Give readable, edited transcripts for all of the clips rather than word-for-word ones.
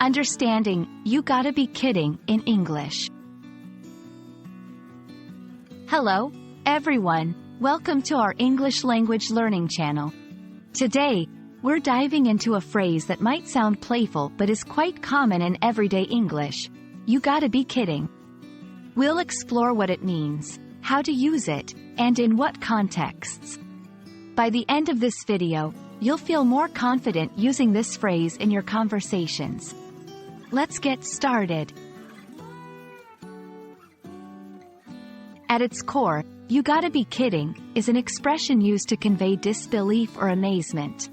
Understanding "you gotta be kidding" in English. Hello, everyone. Welcome to our English language learning channel. Today, we're diving into a phrase that might sound playful but is quite common in everyday English. You gotta be kidding. We'll explore what it means, how to use it, and in what contexts. By the end of this video, you'll feel more confident using this phrase in your conversations. Let's get started. At its core, "you gotta be kidding" is an expression used to convey disbelief or amazement.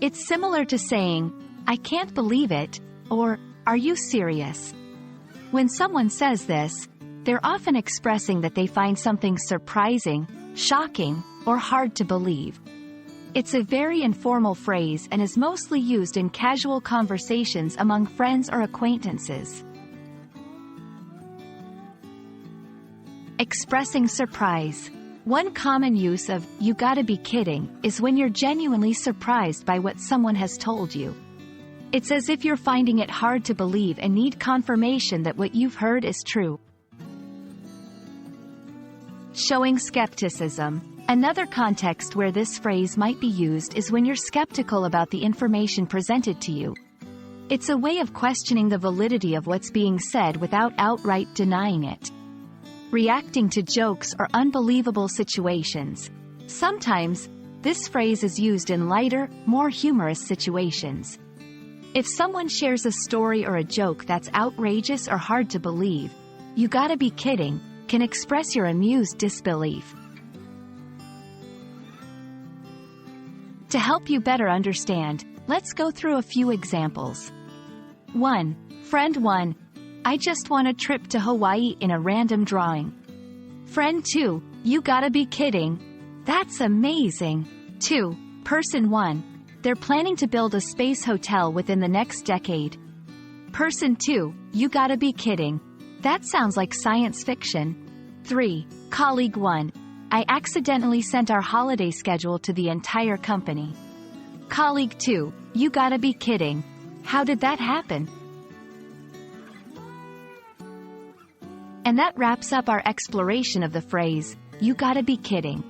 It's similar to saying, "I can't believe it," or "Are you serious?" When someone says this, they're often expressing that they find something surprising, shocking, or hard to believe. It's a very informal phrase and is mostly used in casual conversations among friends or acquaintances. Expressing surprise. One common use of "you gotta be kidding" is when you're genuinely surprised by what someone has told you. It's as if you're finding it hard to believe and need confirmation that what you've heard is true. Showing skepticism. Another context where this phrase might be used is when you're skeptical about the information presented to you. It's a way of questioning the validity of what's being said without outright denying it. Reacting to jokes or unbelievable situations. Sometimes, this phrase is used in lighter, more humorous situations. If someone shares a story or a joke that's outrageous or hard to believe, "you gotta be kidding" can express your amused disbelief. To help you better understand, let's go through a few examples. 1. Friend 1. "I just won a trip to Hawaii in a random drawing." Friend 2. "You gotta be kidding. That's amazing." 2. Person 1. "They're planning to build a space hotel within the next decade." Person 2. "You gotta be kidding. That sounds like science fiction." 3. Colleague 1. "I accidentally sent our holiday schedule to the entire company." Colleague 2. "You gotta be kidding. How did that happen?" And that wraps up our exploration of the phrase, "you gotta be kidding."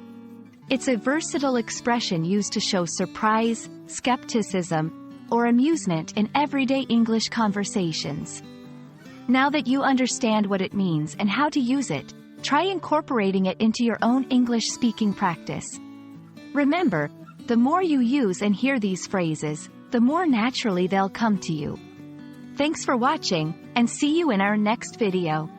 It's a versatile expression used to show surprise, skepticism, or amusement in everyday English conversations. Now that you understand what it means and how to use it, try incorporating it into your own English speaking practice. Remember, the more you use and hear these phrases, the more naturally they'll come to you. Thanks for watching, and see you in our next video.